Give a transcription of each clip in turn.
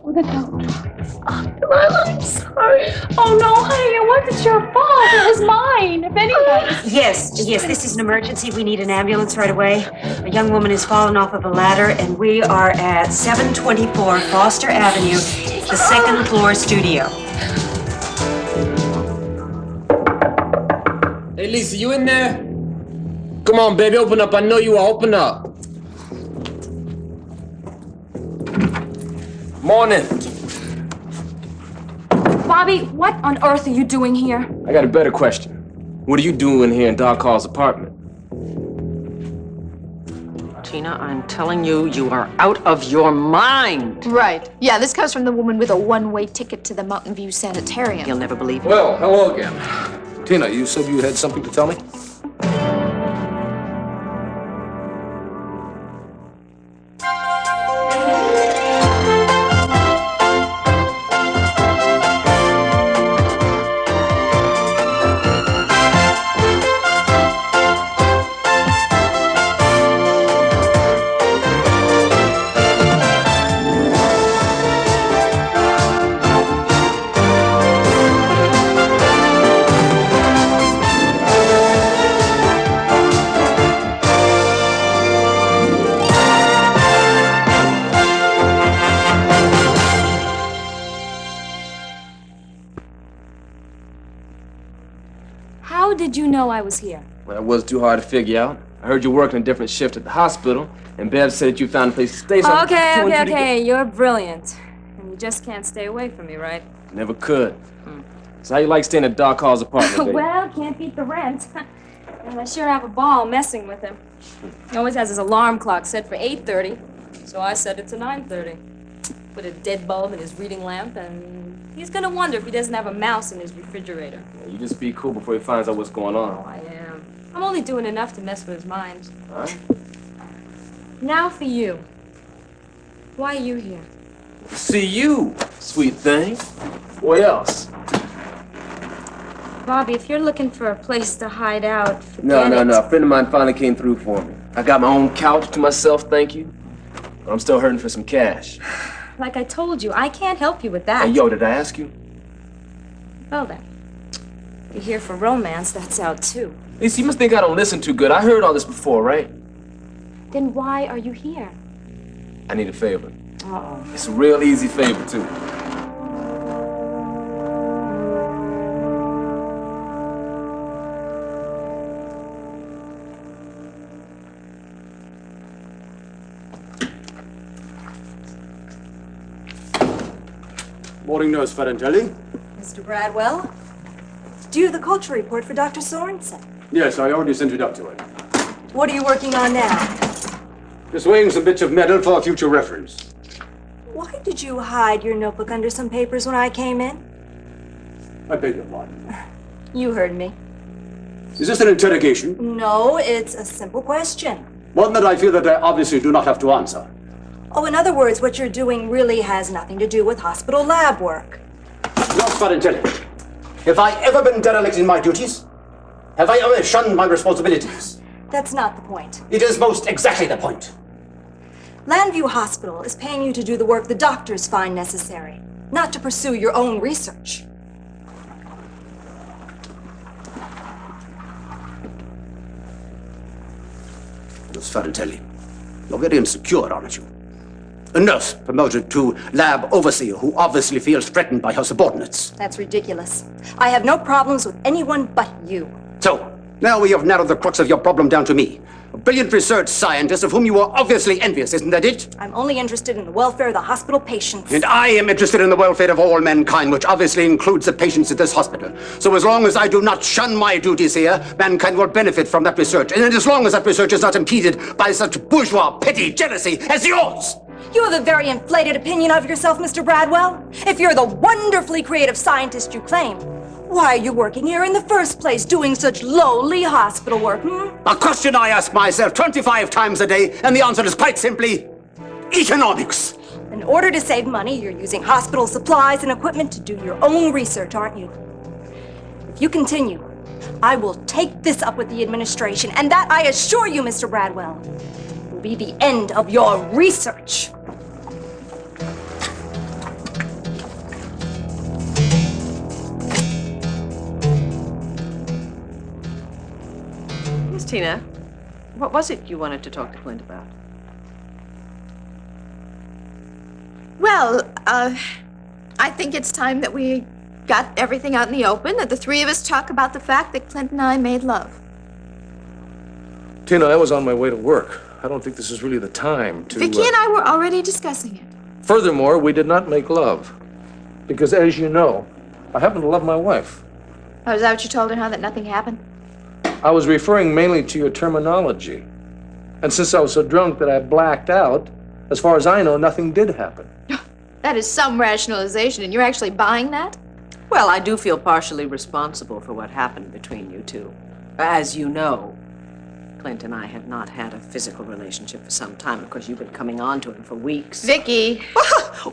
with a note. Oh, Delilah, I'm sorry. Oh, no, honey, it wasn't your fault. It was mine, if anything. Yes, this is an emergency. We need an ambulance right away. A young woman has fallen off of a ladder, and we are at 724 Foster Avenue, the second floor studio. Hey, Lisa, you in there? Come on, baby, open up. I know you are. Open up. Morning. Bobby, what on earth are you doing here? I got a better question. What are you doing here in Doc Hall's apartment? Tina, I'm telling you, you are out of your mind. Right. Yeah, this comes from the woman with a one-way ticket to the Mountain View Sanitarium. You'll never believe me. Well, hello again. Tina, you said you had something to tell me? How did you know I was here? Well, it wasn't too hard to figure out. I heard you working a different shift at the hospital, and Bev said that you found a place to stay. So Okay. You're brilliant. And you just can't stay away from me, right? Never could. So how you like staying at Doc Hall's apartment, baby? Well, can't beat the rent. And I sure have a ball messing with him. He always has his alarm clock set for 8:30, so I set it to 9:30. Put a dead bulb in his reading lamp, and he's gonna wonder if he doesn't have a mouse in his refrigerator. Yeah, you just be cool before he finds out what's going on. Oh, I am. I'm only doing enough to mess with his mind. All right? Now for you. Why are you here? See you, sweet thing. What else? Bobby, if you're looking for a place to hide out, No. forget it. A friend of mine finally came through for me. I got my own couch to myself, thank you. But I'm still hurting for some cash. Like I told you, I can't help you with that. Hey, yo, did I ask you? Well then, if you're here for romance, that's out too. Lisa, you must think I don't listen too good. I heard all this before, right? Then why are you here? I need a favor. Uh-oh. It's a real easy favor, too. Morning, Nurse Farintelli. Mr. Bradwell, do you have the culture report for Dr. Sorensen? Yes, I already sent it up to her. What are you working on now? Just weighing some bits of metal for future reference. Why did you hide your notebook under some papers when I came in? I beg your pardon. You heard me. Is this an interrogation? No, it's a simple question. One that I feel that I obviously do not have to answer. Oh, in other words, what you're doing really has nothing to do with hospital lab work. Nurse Farintelli, have I ever been derelict in my duties? Have I ever shunned my responsibilities? That's not the point. It is most exactly the point. Llanview Hospital is paying you to do the work the doctors find necessary, not to pursue your own research. Nurse Farintelli, you're very insecure, aren't you? A nurse promoted to lab overseer who obviously feels threatened by her subordinates. That's ridiculous. I have no problems with anyone but you. So, now we have narrowed the crux of your problem down to me. A brilliant research scientist of whom you are obviously envious, isn't that it? I'm only interested in the welfare of the hospital patients. And I am interested in the welfare of all mankind, which obviously includes the patients at this hospital. So as long as I do not shun my duties here, mankind will benefit from that research. And as long as that research is not impeded by such bourgeois, petty jealousy as yours. You have a very inflated opinion of yourself, Mr. Bradwell. If you're the wonderfully creative scientist you claim, why are you working here in the first place, doing such lowly hospital work, A question I ask myself 25 times a day, and the answer is quite simply, economics. In order to save money, you're using hospital supplies and equipment to do your own research, aren't you? If you continue, I will take this up with the administration, and that, I assure you, Mr. Bradwell, will be the end of your research. Tina, what was it you wanted to talk to Clint about? Well, I think it's time that we got everything out in the open, that the three of us talk about the fact that Clint and I made love. Tina, I was on my way to work. I don't think this is really the time to... Vicky and I were already discussing it. Furthermore, we did not make love. Because, as you know, I happen to love my wife. Oh, is that what you told her, huh? That nothing happened? I was referring mainly to your terminology. And since I was so drunk that I blacked out, as far as I know, nothing did happen. That is some rationalization, and you're actually buying that? Well, I do feel partially responsible for what happened between you two. As you know, Clint and I had not had a physical relationship for some time. Of course, you've been coming on to him for weeks. Vicky!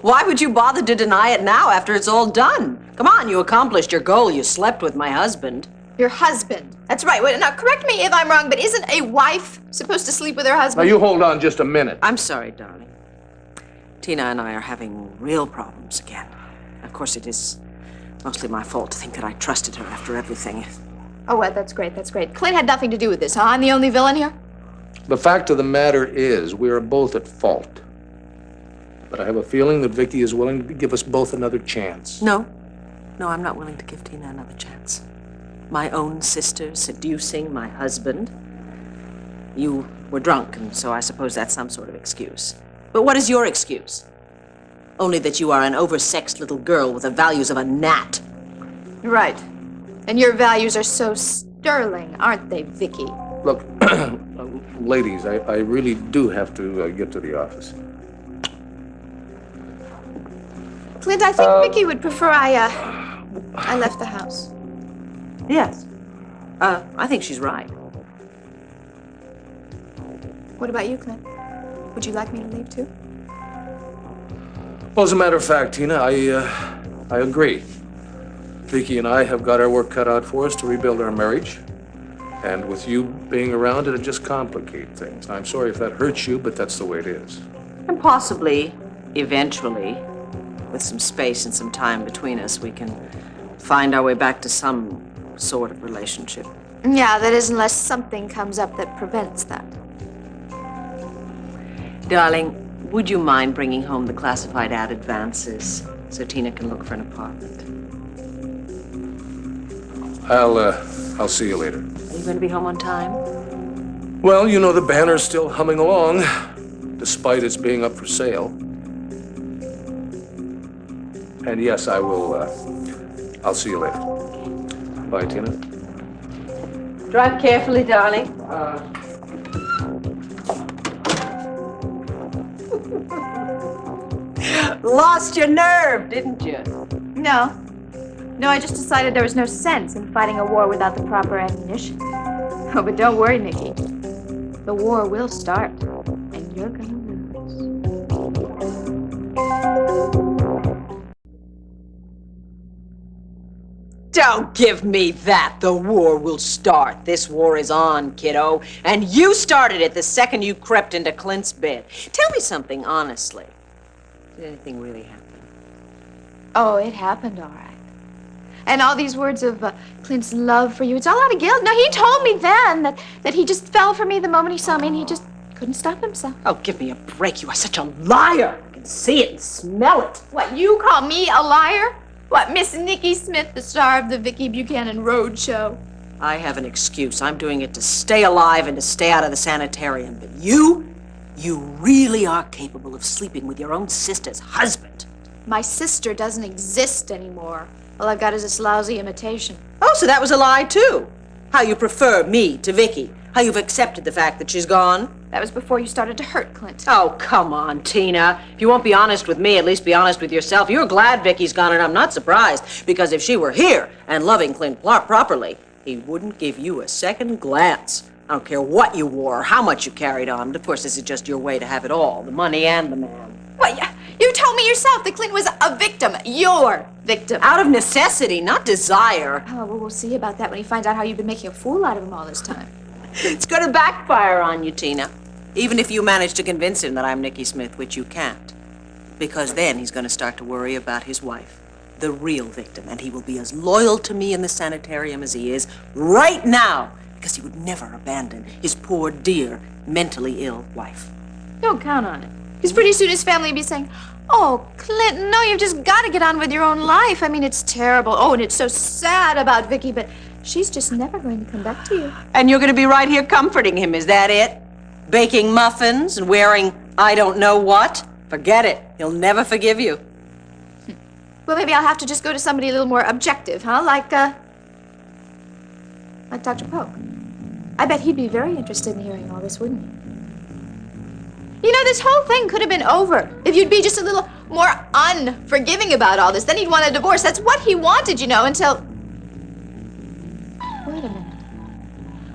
Why would you bother to deny it now after it's all done? Come on, you accomplished your goal. You slept with my husband. Your husband. That's right. Wait, now, correct me if I'm wrong, but isn't a wife supposed to sleep with her Now, husband? you hold on just a minute. I'm sorry, darling. Tina and I are having real problems again. Of course, it is mostly my fault to think that I trusted her after everything. Oh, well, that's great, that's great. Clint had nothing to do with this, huh? I'm the only villain here? The fact of the matter is, we are both at fault. But I have a feeling that Vicky is willing to give us both another chance. No, I'm not willing to give Tina another chance. My own sister seducing my husband. You were drunk, and so I suppose that's some sort of excuse. But what is your excuse? Only that you are an oversexed little girl with the values of a gnat. Right. And your values are so sterling, aren't they, Vicky? Look, ladies, I really do have to get to the office. Clint, I think Vicky would prefer I left the house. Yes. I think she's right. What about you, Clint? Would you like me to leave, too? Well, as a matter of fact, Tina, I agree. Vicky and I have got our work cut out for us to rebuild our marriage. And with you being around, it'll just complicate things. I'm sorry if that hurts you, but that's the way it is. And possibly, eventually, with some space and some time between us, we can find our way back to some sort of relationship. Yeah, that is, unless something comes up that prevents that. Darling, would you mind bringing home the classified ad advances so Tina can look for an apartment? I'll see you later. Are you going to be home on time? Well, you know the banner's still humming along, despite its being up for sale. And yes, I will, I'll see you later. Bye, Tina. Drive carefully, darling. Lost your nerve, didn't you? No. No, I just decided there was no sense in fighting a war without the proper ammunition. Oh, but don't worry, Nikki. The war will start, and you're gonna lose. Don't give me that. The war will start. This war is on, kiddo. And you started it the second you crept into Clint's bed. Tell me something honestly. Did anything really happen? Oh, it happened all right. And all these words of Clint's love for you, it's all out of guilt. No, he told me then that he just fell for me the moment he saw me, and he just couldn't stop himself. Oh, give me a break. You are such a liar. I can see it and smell it. What, you call me a liar? What, Miss Nikki Smith, the star of the Vicky Buchanan Road Show? I have an excuse. I'm doing it to stay alive and to stay out of the sanitarium. But you really are capable of sleeping with your own sister's husband. My sister doesn't exist anymore. All I've got is this lousy imitation. Oh, so that was a lie, too. How you prefer me to Vicky. How you've accepted the fact that she's gone. That was before you started to hurt Clint. Oh, come on, Tina. If you won't be honest with me, at least be honest with yourself. You're glad Vicky's gone, and I'm not surprised, because if she were here and loving Clint properly, he wouldn't give you a second glance. I don't care what you wore or how much you carried on. But of course, this is just your way to have it all, the money and the man. What, you told me yourself that Clint was a victim. Your victim. Out of necessity, not desire. Oh, well, we'll see about that when he finds out how you've been making a fool out of him all this time. It's going to backfire on you, Tina. Even if you manage to convince him that I'm Nikki Smith, which you can't. Because then he's going to start to worry about his wife, the real victim, and he will be as loyal to me in the sanitarium as he is right now because he would never abandon his poor, dear, mentally ill wife. Don't count on it. Because pretty soon his family will be saying, "Oh, Clinton, no, you've just got to get on with your own life. I mean, it's terrible. Oh, and it's so sad about Vicky, but she's just never going to come back to you." And you're going to be right here comforting him, is that it? Baking muffins and wearing I don't know what? Forget it. He'll never forgive you. Well, maybe I'll have to just go to somebody a little more objective, huh? Like Dr. Polk. I bet he'd be very interested in hearing all this, wouldn't he? You know, this whole thing could have been over if you'd be just a little more unforgiving about all this. Then he'd want a divorce. That's what he wanted, you know, until... Wait a minute.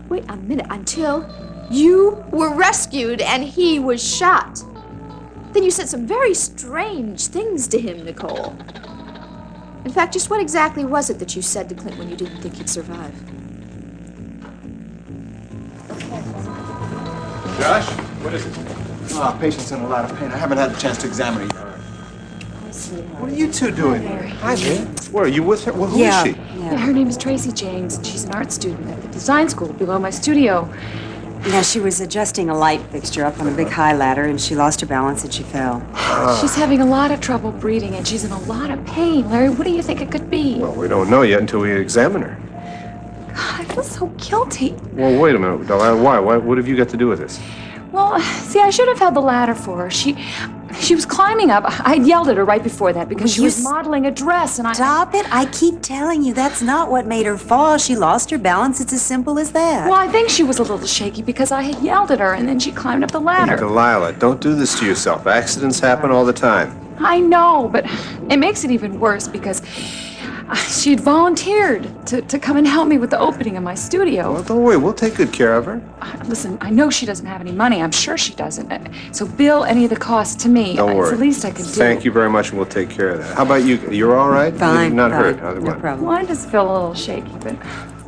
Wait a minute. Until you were rescued and he was shot. Then you said some very strange things to him, Nicole. In fact, just what exactly was it that you said to Clint when you didn't think he'd survive? Josh, what is it? Oh, patient's in a lot of pain. I haven't had a chance to examine her yet. What are you two doing here? Hi, man. Where are you with her? Well, who is she? Yeah, her name is Tracy James, and she's an art student at the design school below my studio. Yeah, she was adjusting a light fixture up on a big high ladder, and she lost her balance and she fell. She's having a lot of trouble breathing, and she's in a lot of pain. Larry, what do you think it could be? Well, we don't know yet until we examine her. God, I feel so guilty. Well, wait a minute, Delilah. Why? What have you got to do with this? Well, see, I should have held the ladder for her. She was climbing up. I yelled at her right before that because she was modeling a dress, and I... Stop it. I keep telling you, that's not what made her fall. She lost her balance. It's as simple as that. Well, I think she was a little shaky because I had yelled at her, and then she climbed up the ladder. Delilah, don't do this to yourself. Accidents happen all the time. I know, but it makes it even worse because she had volunteered to come and help me with the opening of my studio. Well, don't worry. We'll take good care of her. Listen, I know she doesn't have any money. I'm sure she doesn't. So bill any of the costs to me. Don't worry. It's the least I can do. Thank you very much, and we'll take care of that. How about you? You're all right? Fine. You're not fine. hurt? No problem. Well, I just feel a little shaky, but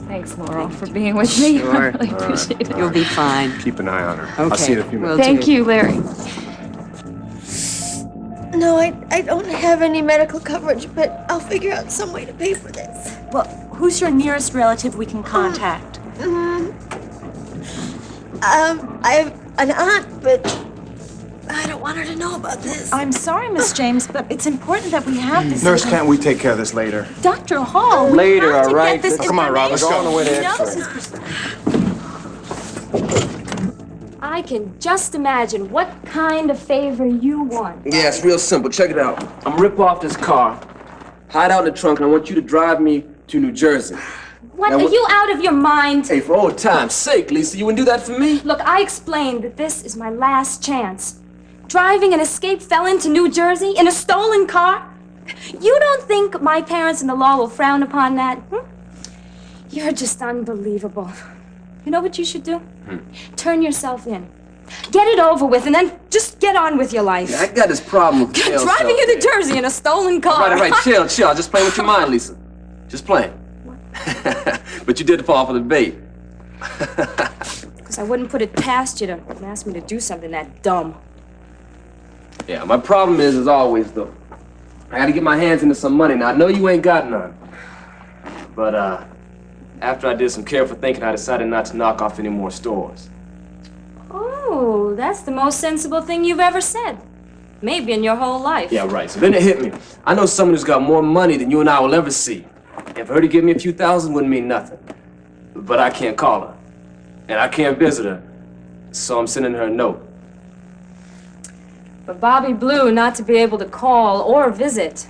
thanks, Laurel, for being with me. Sure. I really appreciate it. You'll be fine. Keep an eye on her. Okay. I'll see you in a few minutes. Will Thank do. you, Larry. No, I don't have any medical coverage, but I'll figure out some way to pay for this. Well, who's your nearest relative we can contact? I have an aunt, but I don't want her to know about this. I'm sorry, Miss James, but it's important that we have this. Nurse, can't we take care of this later? Dr. Hall, we Later, have to all right? get this Come on, Rob, let's go. information. On the way to He knows X-ray. his pres- I can just imagine what kind of favor you want. Yeah, it's real simple. Check it out. I'm gonna rip off this car, hide out in the trunk, and I want you to drive me to New Jersey. What, Now, are you out of your mind? Hey, for old time's sake, Lisa, you wouldn't do that for me? Look, I explained that this is my last chance. Driving an escaped felon to New Jersey in a stolen car? You don't think my parents in the law will frown upon that? You're just unbelievable. You know what you should do? Turn yourself in. Get it over with, and then just get on with your life. Yeah, I got this problem with jail Driving cells. you to Jersey in a stolen car. Right, chill. I'm just playing with your mind, Lisa. Just playing. But you did fall for the bait. Because I wouldn't put it past you to ask me to do something that dumb. Yeah, my problem is, as always, though, I gotta get my hands into some money. Now, I know you ain't got none. But, after I did some careful thinking, I decided not to knock off any more stores. Oh, that's the most sensible thing you've ever said. Maybe in your whole life. Yeah, right. So then it hit me. I know someone who's got more money than you and I will ever see. And for her to give me a few thousand wouldn't mean nothing. But I can't call her. And I can't visit her. So I'm sending her a note. For Bobby Blue not to be able to call or visit,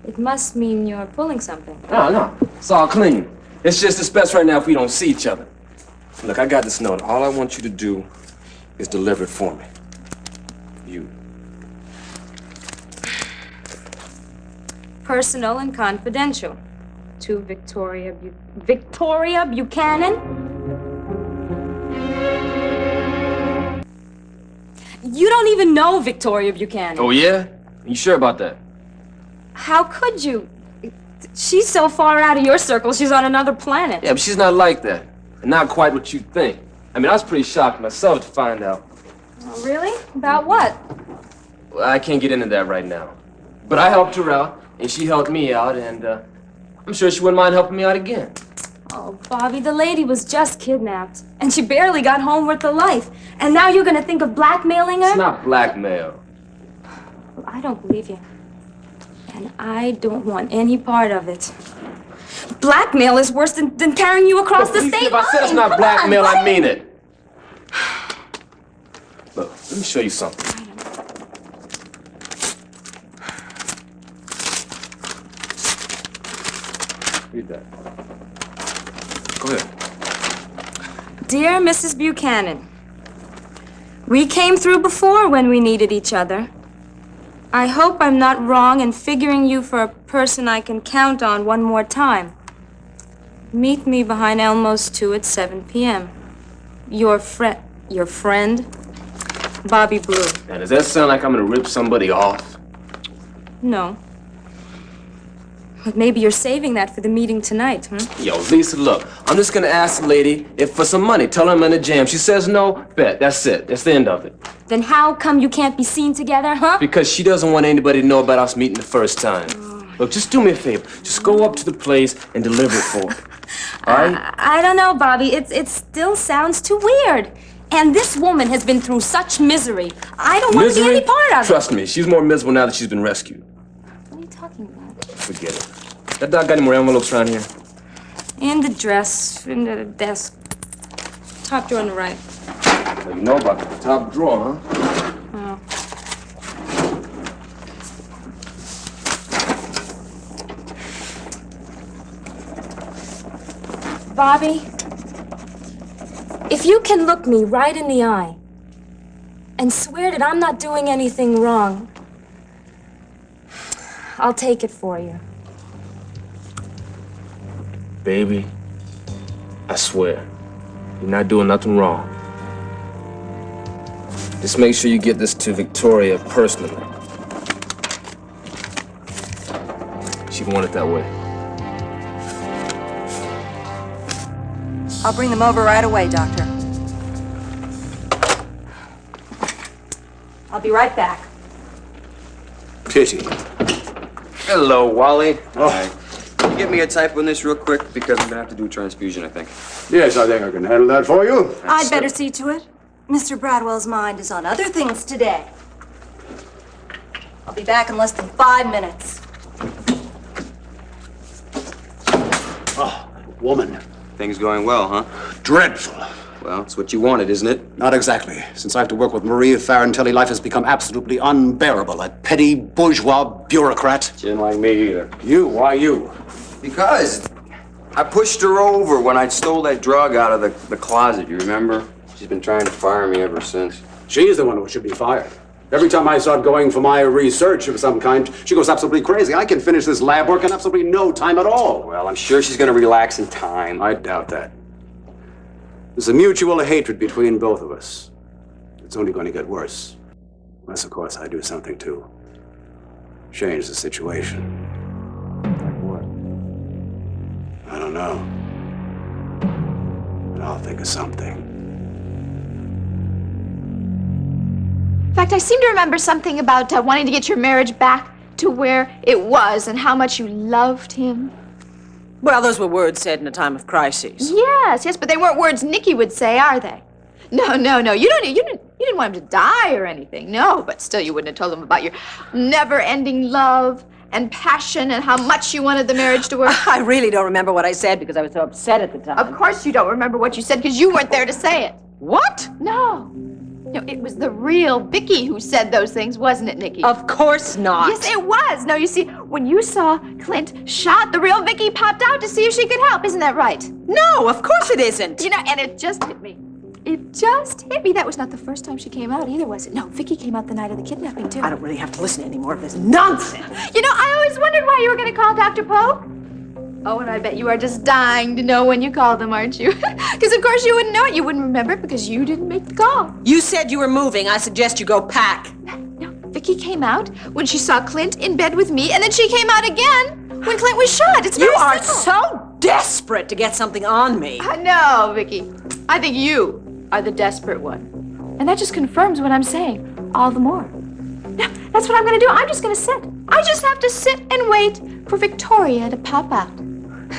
it must mean you're pulling something. No. It's all clean. It's just it's best right now if we don't see each other. Look, I got this note. All I want you to do is deliver it for me. You. Personal and confidential. To Victoria Buchanan? You don't even know Victoria Buchanan. Oh, yeah? You sure about that? How could you? She's so far out of your circle, she's on another planet. Yeah, but she's not like that. And not quite what you think. I mean, I was pretty shocked myself to find out. Oh, really? About what? Well, I can't get into that right now. But I helped her out, and she helped me out, and I'm sure she wouldn't mind helping me out again. Oh, Bobby, the lady was just kidnapped. And she barely got home with her life. And now you're gonna think of blackmailing her? It's not blackmail. Well, I don't believe you. And I don't want any part of it. Blackmail is worse than carrying you across the state If I said it's line. not blackmail, I mean it. Look, let me show you something. Read that. Go ahead. Dear Mrs. Buchanan, we came through before when we needed each other. I hope I'm not wrong in figuring you for a person I can count on one more time. Meet me behind Elmo's 2 at 7 p.m. Your friend, Bobby Blue. Now, does that sound like I'm gonna rip somebody off? No. But maybe you're saving that for the meeting tonight, huh? Yo, Lisa, look, I'm just gonna ask the lady if for some money. Tell her I'm in a jam. She says no, bet. That's it. That's the end of it. Then how come you can't be seen together, huh? Because she doesn't want anybody to know about us meeting the first time. Look, just do me a favor. Just go up to the place and deliver it for her. All right? I don't know, Bobby. It still sounds too weird. And this woman has been through such misery. I don't want to be any part of it. Trust me, she's more miserable now that she's been rescued. What are you talking about? Forget it. That doc got any more envelopes around here? In the dress, in the desk. Top drawer on the right. Well, you know about the top drawer, huh? Oh. Bobby, if you can look me right in the eye and swear that I'm not doing anything wrong, I'll take it for you. Baby, I swear, you're not doing nothing wrong. Just make sure you get this to Victoria personally. She'd want it that way. I'll bring them over right away, Doctor. I'll be right back. Pity. Hello, Wally. Oh. Can you get me a type on this real quick? Because I'm gonna have to do a transfusion, I think. Yes, I think I can handle that for you. I'd better see to it. Mr. Bradwell's mind is on other things today. I'll be back in less than 5 minutes. Oh, woman. Things going well, huh? Dreadful. Well, it's what you wanted, isn't it? Not exactly. Since I have to work with Marie Farintelli, life has become absolutely unbearable. A petty bourgeois bureaucrat. She didn't like me either. You? Why you? Because I pushed her over when I stole that drug out of the closet, you remember? She's been trying to fire me ever since. She's the one who should be fired. Every time I start going for my research of some kind, she goes absolutely crazy. I can finish this lab work in absolutely no time at all. Well, I'm sure she's gonna relax in time. I doubt that. There's a mutual hatred between both of us. It's only going to get worse. Unless, of course, I do something to change the situation. Like what? I don't know. But I'll think of something. In fact, I seem to remember something about wanting to get your marriage back to where it was and how much you loved him. Well, those were words said in a time of crisis. Yes, but they weren't words Nikki would say, are they? No. You didn't want him to die or anything. No, but still, you wouldn't have told him about your never-ending love and passion and how much you wanted the marriage to work. I really don't remember what I said because I was so upset at the time. Of course you don't remember what you said because you weren't there to say it. What? No, it was the real Vicky who said those things, wasn't it, Nikki? Of course not. Yes, it was. No, you see, when you saw Clint shot, the real Vicky popped out to see if she could help. Isn't that right? No, of course it isn't. You know, and it just hit me. It just hit me. That was not the first time she came out either, was it? No, Vicky came out the night of the kidnapping, too. I don't really have to listen to any more of this nonsense. You know, I always wondered why you were going to call Dr. Pope. Oh, and I bet you are just dying to know when you called him, aren't you? Because, of course, you wouldn't know it. You wouldn't remember it because you didn't make the call. You said you were moving. I suggest you go pack. No, Vicky came out when she saw Clint in bed with me, and then she came out again when Clint was shot. It's very You are simple. so desperate to get something on me. No, Vicky. I think you are the desperate one. And that just confirms what I'm saying all the more. Now, that's what I'm going to do. I'm just going to sit. I just have to sit and wait for Victoria to pop out.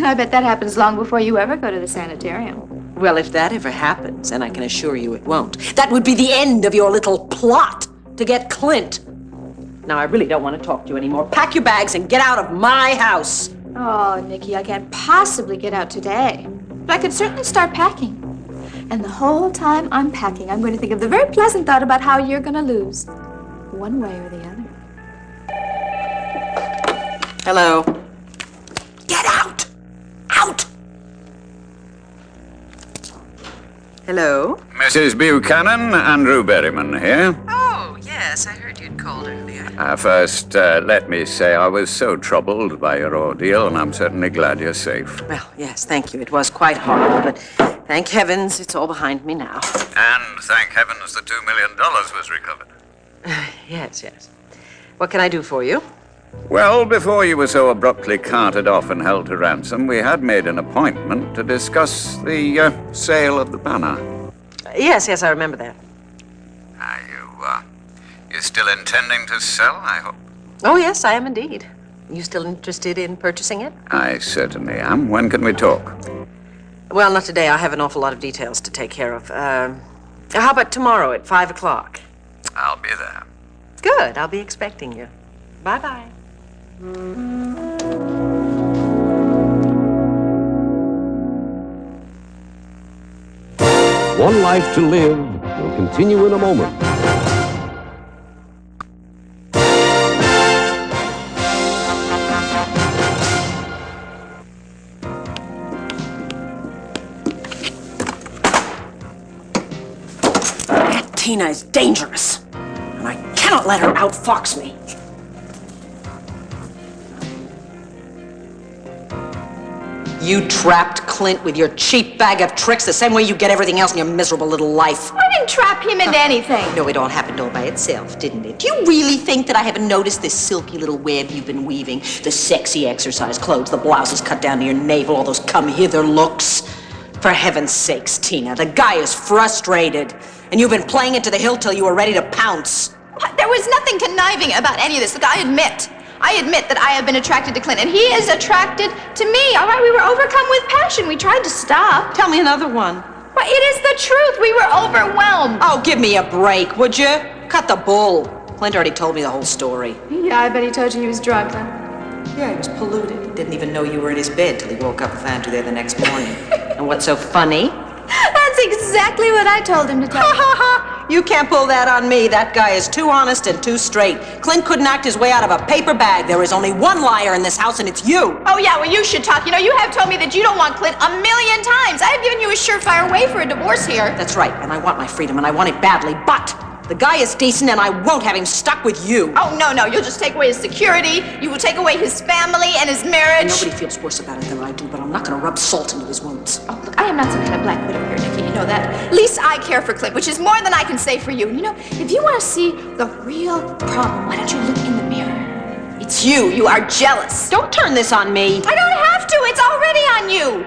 I bet that happens long before you ever go to the sanitarium. Well, if that ever happens, and I can assure you it won't, that would be the end of your little plot to get Clint. Now, I really don't want to talk to you anymore. Pack your bags and get out of my house. Oh, Nikki, I can't possibly get out today. But I could certainly start packing. And the whole time I'm packing, I'm going to think of the very pleasant thought about how you're going to lose. One way or the other. Hello. Get out! Out! Hello? Mrs. Buchanan, Andrew Berryman here. Oh, yes, I heard you'd called earlier. First, let me say I was so troubled by your ordeal, and I'm certainly glad you're safe. Well, yes, thank you. It was quite hard, but thank heavens it's all behind me now. And thank heavens the $2 million was recovered. Yes. What can I do for you? Well, before you were so abruptly carted off and held to ransom, we had made an appointment to discuss the sale of the banner. Yes, I remember that. Are you still intending to sell, I hope? Oh, yes, I am indeed. You still interested in purchasing it? I certainly am. When can we talk? Well, not today. I have an awful lot of details to take care of. How about tomorrow at 5 o'clock? I'll be there. Good. I'll be expecting you. Bye-bye. One Life to Live will continue in a moment. That Tina is dangerous, and I cannot let her outfox me. You trapped Clint with your cheap bag of tricks the same way you get everything else in your miserable little life. I didn't trap him into anything. No, it all happened all by itself, didn't it? Do you really think that I haven't noticed this silky little web you've been weaving? The sexy exercise clothes, the blouses cut down to your navel, all those come-hither looks. For heaven's sakes, Tina, the guy is frustrated. And you've been playing it to the hilt till you were ready to pounce. There was nothing conniving about any of this. Look, I admit that I have been attracted to Clint, and he is attracted to me. All right, we were overcome with passion. We tried to stop. Tell me another one. But it is the truth. We were overwhelmed. Oh, give me a break, would you? Cut the bull. Clint already told me the whole story. Yeah, I bet he told you he was drunk, huh? Yeah, he was polluted. He didn't even know you were in his bed till he woke up and found you there the next morning. And what's so funny? That's exactly what I told him to tell you. You can't pull that on me. That guy is too honest and too straight. Clint couldn't act his way out of a paper bag. There is only one liar in this house, and it's you. Oh, yeah, well, you should talk. You know, you have told me that you don't want Clint 1,000,000 times. I have given you a surefire way for a divorce here. That's right, and I want my freedom, and I want it badly, but the guy is decent, and I won't have him stuck with you. Oh, no, you'll just take away his security. You will take away his family and his marriage. And nobody feels worse about it than I do, but I'm not going to rub salt into his wounds. Oh, look, I am not some kind of black widow here, Nikki. You know that. At least I care for Clint, which is more than I can say for you. You know, if you want to see the real problem, why don't you look in the mirror? It's you. You are jealous. Don't turn this on me. I don't have to. It's already on you.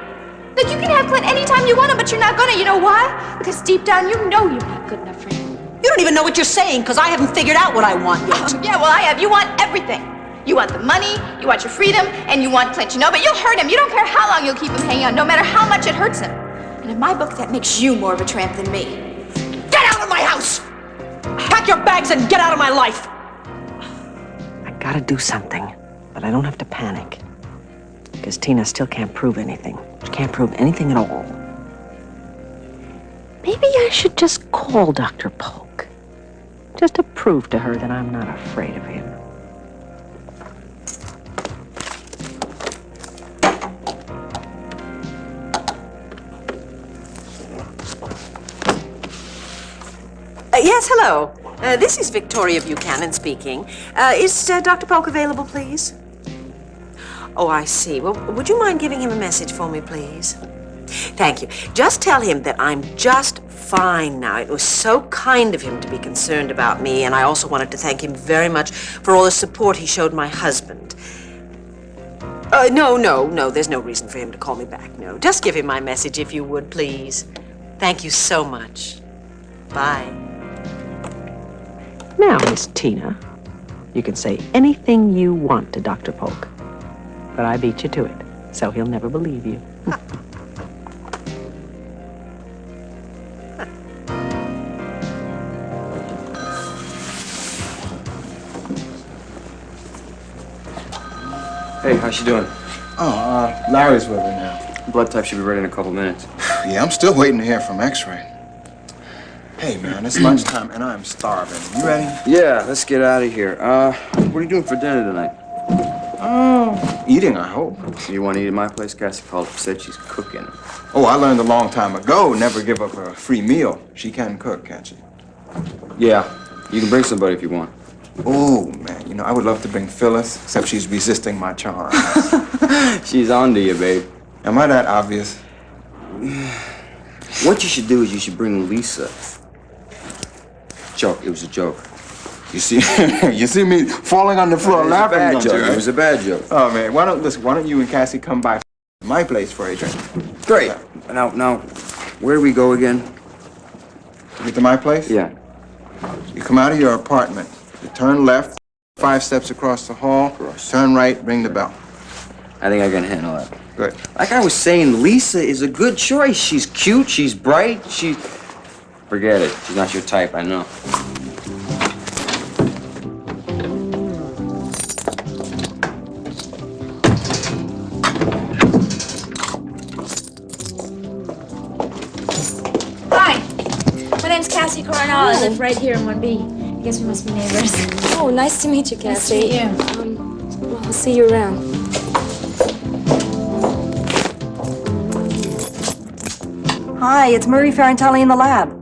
Look, you can have Clint anytime you want him, but you're not gonna. You know why? Because deep down you know you're not good enough for him. You don't even know what you're saying, because I haven't figured out what I want yet. Yeah, well, I have. You want everything. You want the money, you want your freedom, and you want Clint, you know, but you'll hurt him. You don't care how long you'll keep him hanging on, no matter how much it hurts him. And in my book, that makes you more of a tramp than me. Get out of my house! Pack your bags and get out of my life! I gotta do something, but I don't have to panic. Because Tina still can't prove anything. She can't prove anything at all. Maybe I should just call Dr. Polk. Just to prove to her that I'm not afraid of him. Yes, hello. This is Victoria Buchanan speaking. Is Dr. Polk available, please? Oh, I see. Well, would you mind giving him a message for me, please? Thank you. Just tell him that I'm just fine now. It was so kind of him to be concerned about me, and I also wanted to thank him very much for all the support he showed my husband. No, there's no reason for him to call me back, no. Just give him my message if you would, please. Thank you so much. Bye. Now, Miss Tina, you can say anything you want to Dr. Polk, but I beat you to it. so he'll never believe you. Hey, how's she doing? Oh, Larry's with her now. Blood type should be ready in a couple minutes. Yeah, I'm still waiting to hear from X-ray. Hey, man, it's lunchtime and I'm starving. You ready? Yeah, let's get out of here. What are you doing for dinner tonight? Eating, I hope. You want to eat at my place? Cassie called up, said she's cooking. Oh, I learned a long time ago, never give up a free meal. She can cook, can't she? Yeah, you can bring somebody if you want. Oh, man, you know, I would love to bring Phyllis, except she's resisting my charms. She's on to you, babe. Am I that obvious? What you should do is you should bring Lisa. Joke, it was a joke. You see, you see me falling on the floor laughing, don't you? It was a bad joke. Oh, man, why don't you and Cassie come by my place for a drink? Great. Now, where do we go again? To get to my place? Yeah. You come out of your apartment. You turn left, 5 steps across the hall, turn right, ring the bell. I think I can handle that. Good. Like I was saying, Lisa is a good choice. She's cute, she's bright, Forget it. She's not your type, I know. Hi. My name's Cassie Coronel. I live right here in 1B. I guess we must be neighbors. Oh, nice to meet you, Cassie. Nice to meet you. Well, I'll see you around. Hi, it's Murray Ferrantelli in the lab.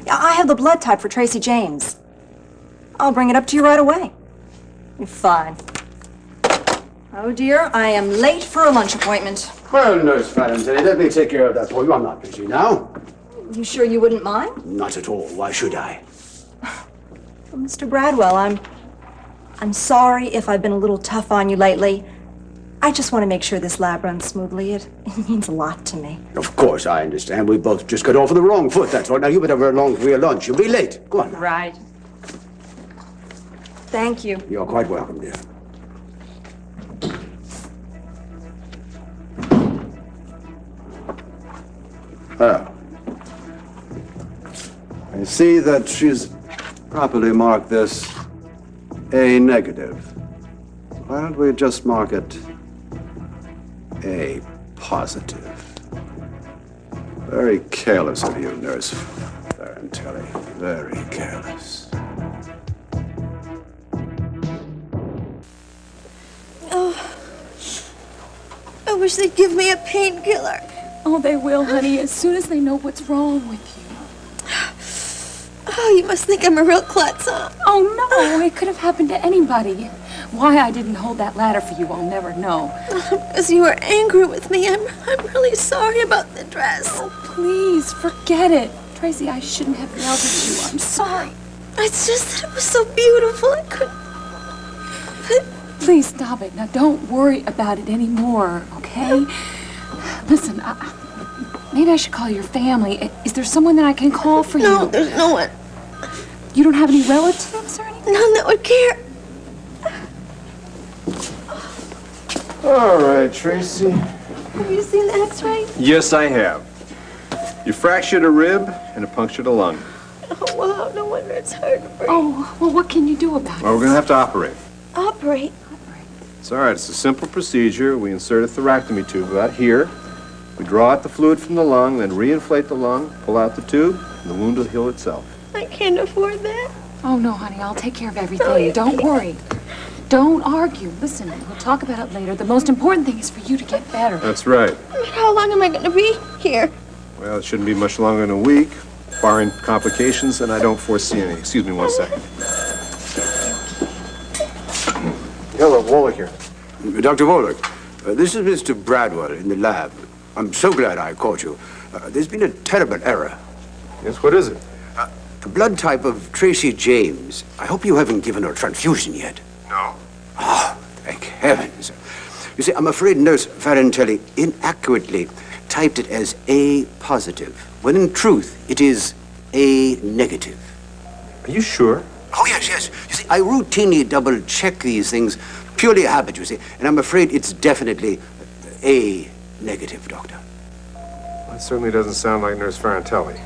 I have the blood type for Tracy James. I'll bring it up to you right away. You're fine. Oh dear, I am late for a lunch appointment. Well, Nurse Ferrantelli, let me take care of that for you. I'm not busy now. You sure you wouldn't mind? Not at all. Why should I? Well, Mr. Bradwell, I'm sorry if I've been a little tough on you lately. I just want to make sure this lab runs smoothly. It means a lot to me. Of course, I understand. We both just got off on the wrong foot, that's all. Now, you better run along for your lunch. You'll be late. Go on. Right. Thank you. You're quite welcome, dear. Oh. I see that she's properly marked this A negative. Why don't we just mark it A positive? Very careless of you, Nurse Ferrantelli. Very careless. Oh, I wish they'd give me a painkiller. Oh, they will, honey, as soon as they know what's wrong with you. Oh, you must think I'm a real klutz, huh? Oh, no, it could have happened to anybody. Why I didn't hold that ladder for you, I'll never know. Because you were angry with me. I'm really sorry about the dress. Oh, please, forget it. Tracy, I shouldn't have yelled at you. I'm sorry. It's just that it was so beautiful. I couldn't... Please stop it. Now, don't worry about it anymore, okay? Listen, maybe I should call your family. Is there someone that I can call for you? No, there's no one. You don't have any relatives or anything? None that would care. All right, Tracy. Have you seen the x-ray? Yes, I have. You fractured a rib and it punctured a lung. Oh, wow, no wonder it's hard to breathe. Oh, well, what can you do about it? Well, we're gonna have to operate. Operate? It's all right, it's a simple procedure. We insert a thoracotomy tube about here. We draw out the fluid from the lung, then reinflate the lung, pull out the tube, and the wound will heal itself. I can't afford that. Oh, no, honey, I'll take care of everything. Don't worry. Don't argue. Listen, we'll talk about it later. The most important thing is for you to get better. That's right. But how long am I going to be here? Well, it shouldn't be much longer than a week, barring complications, and I don't foresee any. Excuse me 1 second. Hello, Wallach here. Dr. Wallach, this is Mr. Bradwell in the lab. I'm so glad I caught you. There's been a terrible error. Yes, what is it? The blood type of Tracy James. I hope you haven't given her a transfusion yet. No. Oh, thank heavens. You see, I'm afraid Nurse Ferrantelli inaccurately typed it as A positive, when in truth it is A negative. Are you sure? Oh, yes, yes. You see, I routinely double-check these things, purely a habit, you see, and I'm afraid it's definitely A negative, Doctor. That certainly doesn't sound like Nurse Farantelli.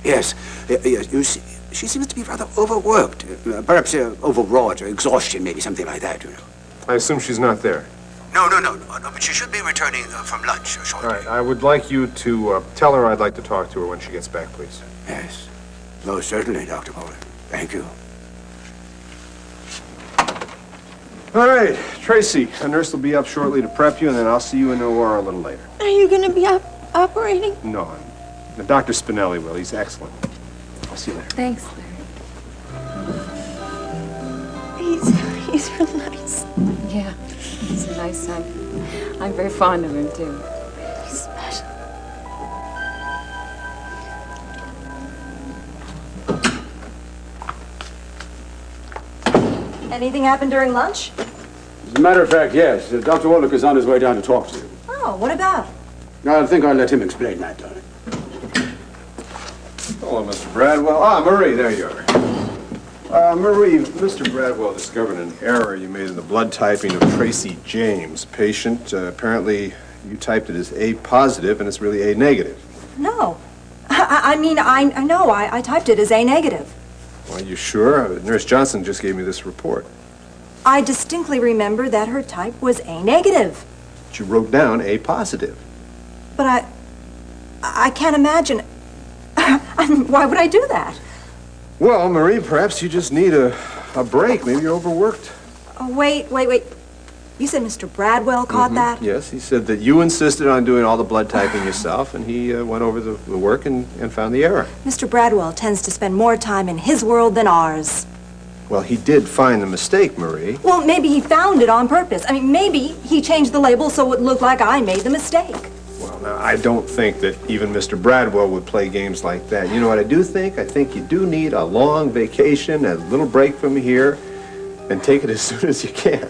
Yes, yes. You see, she seems to be rather overworked. Perhaps overwrought or exhaustion, maybe something like that, you know. I assume she's not there. No, but she should be returning from lunch shortly. All right, I would like you to tell her I'd like to talk to her when she gets back, please. Yes, most certainly, Dr. Bowler. Thank you. All right, Tracy, a nurse will be up shortly to prep you, and then I'll see you in the OR a little later. Are you going to be operating? No, the Dr. Spinelli will. He's excellent. I'll see you later. Thanks, Larry. He's real nice. Yeah, he's a nice son. I'm very fond of him, too. He's special. Anything happened during lunch? As a matter of fact, yes. Dr. Wallach is on his way down to talk to you. Oh, what about? I think I'll let him explain that, darling. Hello, Mr. Bradwell. Ah, Marie, there you are. Marie, Mr. Bradwell discovered an error you made in the blood typing of Tracy James, patient. Apparently, you typed it as A positive, and it's really A negative. No. I mean, I know. I typed it as A negative. Are you sure? Nurse Johnson just gave me this report. I distinctly remember that her type was A negative. But you wrote down A positive. But I can't imagine. Why would I do that? Well, Marie, perhaps you just need a break. Maybe you're overworked. Oh, wait. You said Mr. Bradwell caught that? Yes, he said that you insisted on doing all the blood typing yourself, and he went over the work and found the error. Mr. Bradwell tends to spend more time in his world than ours. Well, he did find the mistake, Marie. Well, maybe he found it on purpose. I mean, maybe he changed the label so it looked like I made the mistake. Well, now, I don't think that even Mr. Bradwell would play games like that. You know what I do think? I think you do need a long vacation, a little break from here, and take it as soon as you can.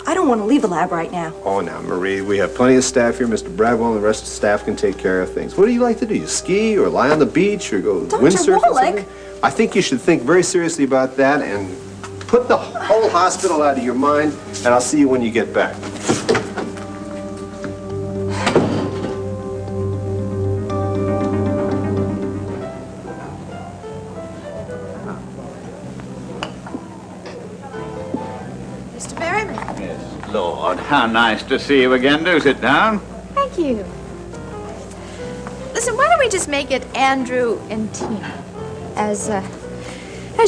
I don't want to leave the lab right now. Oh, now, Marie, we have plenty of staff here. Mr. Bradwell and the rest of the staff can take care of things. What do you like to do? You ski or lie on the beach or go windsurf or something? I think you should think very seriously about that and put the whole hospital out of your mind, and I'll see you when you get back. Lord, how nice to see you again. Do sit down. Thank you. Listen, why don't we just make it Andrew and Tina? As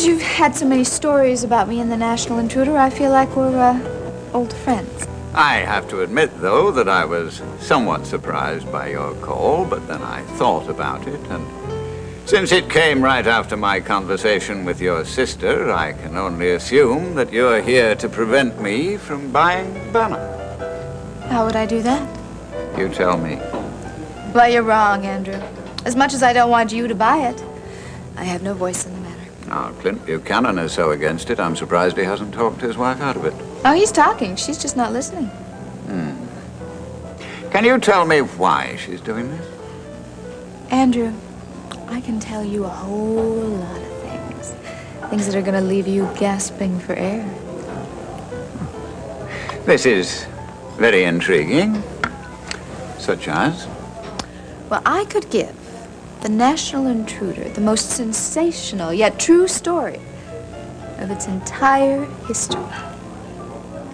you've had so many stories about me in the National Intruder, I feel like we're old friends. I have to admit, though, that I was somewhat surprised by your call, but then I thought about it, and since it came right after my conversation with your sister, I can only assume that you're here to prevent me from buying the banner. How would I do that? You tell me. But you're wrong, Andrew. As much as I don't want you to buy it, I have no voice in the matter. Now, Clint Buchanan is so against it, I'm surprised he hasn't talked his wife out of it. Oh, he's talking. She's just not listening. Can you tell me why she's doing this? Andrew, I can tell you a whole lot of things. Things that are going to leave you gasping for air. This is very intriguing. Such as? Well, I could give the National Intruder the most sensational yet true story of its entire history.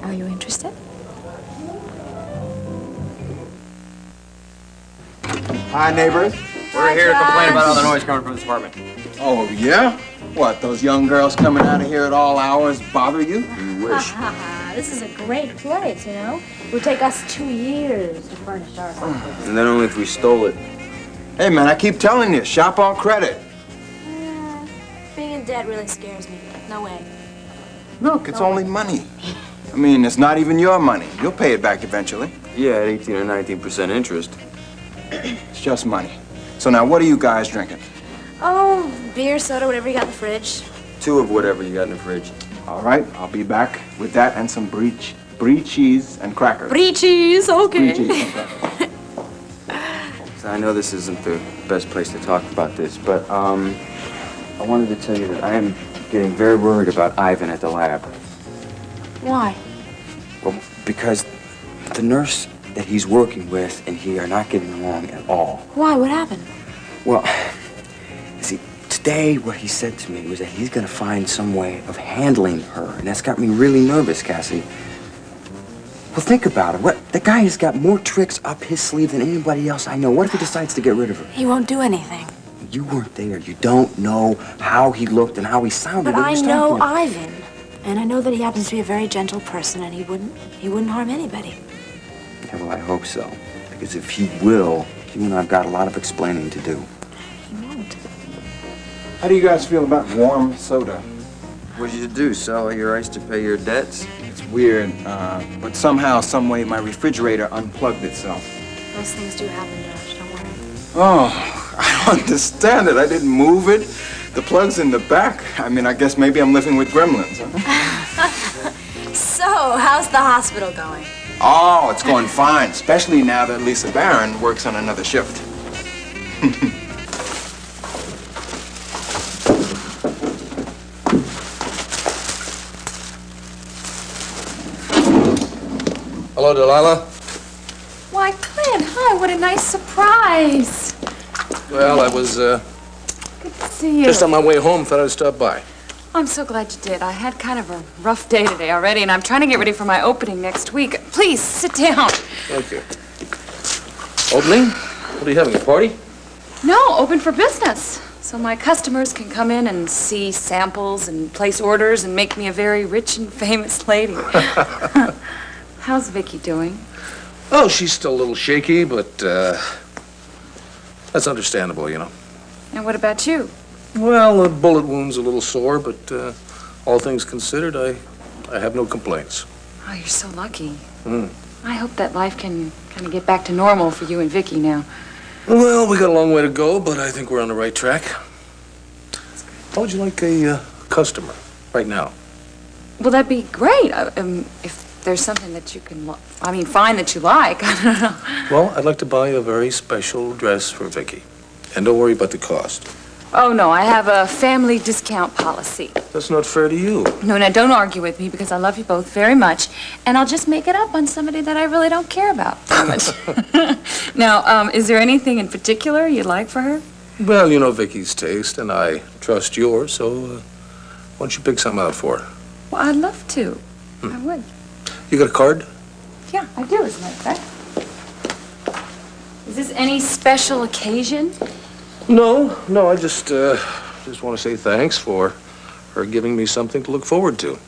Are you interested? Hi, neighbors. We're here to complain about all the noise coming from this apartment. Oh, yeah? What, those young girls coming out of here at all hours bother you? You wish. This is a great place, you know? It would take us 2 years to furnish our house. And then only if we stole it. Hey, man, I keep telling you, shop on credit. Being in debt really scares me. No way. Look, it's only money. I mean, it's not even your money. You'll pay it back eventually. Yeah, at 18 or 19% interest. It's just money. So now, what are you guys drinking? Oh, beer, soda, whatever you got in the fridge. 2 of whatever you got in the fridge. All right, I'll be back with that and some brie cheese and crackers. Brie cheese, okay. Brie cheese, okay. So I know this isn't the best place to talk about this, but I wanted to tell you that I am getting very worried about Ivan at the lab. Why? Well, because the nurse that he's working with and he are not getting along at all. Why? What happened? Well, see, today what he said to me was that he's gonna find some way of handling her, and that's got me really nervous, Cassie. Well, think about it. What? The guy has got more tricks up his sleeve than anybody else I know. What if he decides to get rid of her? He won't do anything. You weren't there. You don't know how he looked and how he sounded. But when he I was know talking to you. Ivan. And I know that he happens to be a very gentle person, and he wouldn't harm anybody. Yeah, well, I hope so. Because if he will, you and I've got a lot of explaining to do. He won't. How do you guys feel about warm soda? What did you do? Sell your ice to pay your debts? It's weird, but somehow, some way, my refrigerator unplugged itself. Those things do happen, Josh. Don't worry. Oh, I don't understand it. I didn't move it. The plug's in the back. I mean, I guess maybe I'm living with gremlins, huh? So, how's the hospital going? Oh, it's going fine, especially now that Lisa Barron works on another shift. Hello, Delilah. Why, Clint, hi, what a nice surprise. Well, I was Good to see you. just on my way home, thought I'd stop by. I'm so glad you did. I had kind of a rough day today already, and I'm trying to get ready for my opening next week. Please, sit down. Thank you. Opening? What are you having, a party? No, open for business. So my customers can come in and see samples and place orders and make me a very rich and famous lady. How's Vicky doing? Oh, she's still a little shaky, but that's understandable, you know. And what about you? Well, the bullet wound's a little sore, but all things considered, I have no complaints. Oh, you're so lucky. Mm. I hope that life can kind of get back to normal for you and Vicky now. Well, we got a long way to go, but I think we're on the right track. How would you like a customer right now? Well, that'd be great. If there's something that you can, find that you like. I don't know. Well, I'd like to buy a very special dress for Vicky. And don't worry about the cost. Oh, no, I have a family discount policy. That's not fair to you. No, now, don't argue with me because I love you both very much. And I'll just make it up on somebody that I really don't care about very much. Now, is there anything in particular you'd like for her? Well, you know Vicky's taste, and I trust yours, so why don't you pick something out for her? Well, I'd love to. I would. You got a card? Yeah, I do, as a matter of fact. Is this any special occasion? No, I just want to say thanks for her giving me something to look forward to.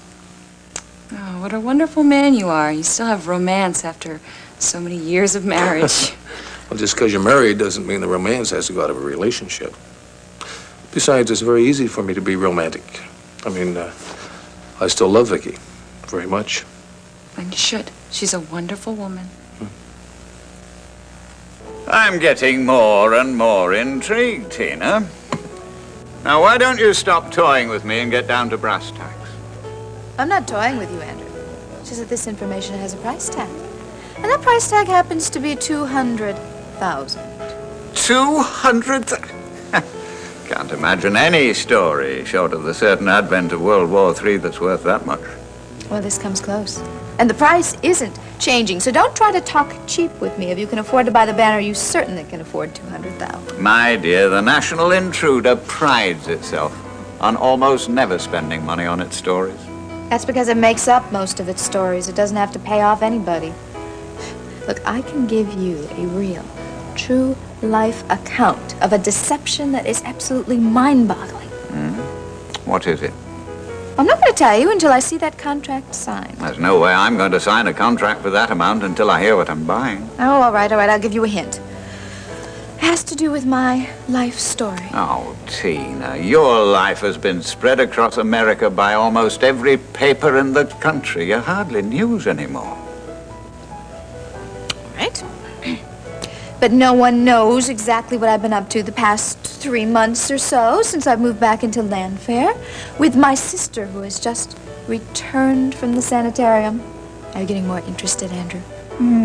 Oh, what a wonderful man you are. You still have romance after so many years of marriage. Well, just because you're married doesn't mean the romance has to go out of a relationship. Besides, it's very easy for me to be romantic. I mean, I still love Vicky very much. And you should. She's a wonderful woman. I'm getting more and more intrigued, Tina. Now, why don't you stop toying with me and get down to brass tacks? I'm not toying with you, Andrew. It's just that this information has a price tag. And that price tag happens to be 200,000. 200,000? Can't imagine any story short of the certain advent of World War III that's worth that much. Well, this comes close. And the price isn't changing, so don't try to talk cheap with me. If you can afford to buy the banner, you certainly can afford 200,000. My dear, the National Intruder prides itself on almost never spending money on its stories. That's because it makes up most of its stories. It doesn't have to pay off anybody. Look, I can give you a real, true life account of a deception that is absolutely mind-boggling. What is it? I'm not going to tell you until I see that contract signed. There's no way I'm going to sign a contract for that amount until I hear what I'm buying. Oh, all right, I'll give you a hint. It has to do with my life story. Oh, Tina, your life has been spread across America by almost every paper in the country. You're hardly news anymore. Right. But no one knows exactly what I've been up to the past 3 months or so since I've moved back into Llanview with my sister who has just returned from the sanitarium. Are you getting more interested, Andrew?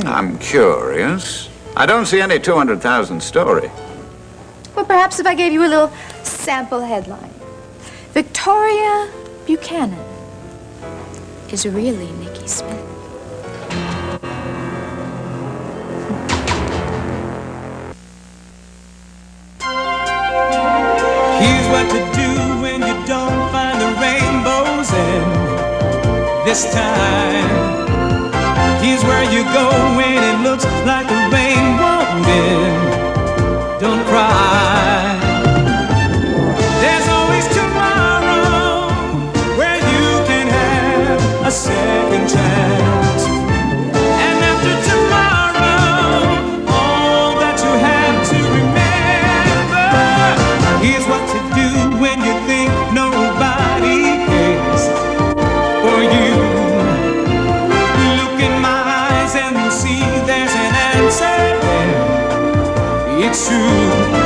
I'm curious. I don't see any 200,000 story. Well, perhaps if I gave you a little sample headline. Victoria Buchanan is really Nikki Smith. this time. Here's where you go when it looks like the rain won't end. Don't cry. There's always tomorrow where you can have a second chance. And after tomorrow, all that you have to remember is what to do when you think nobody cares for you. Look in my eyes and see there's an answer there. It's true.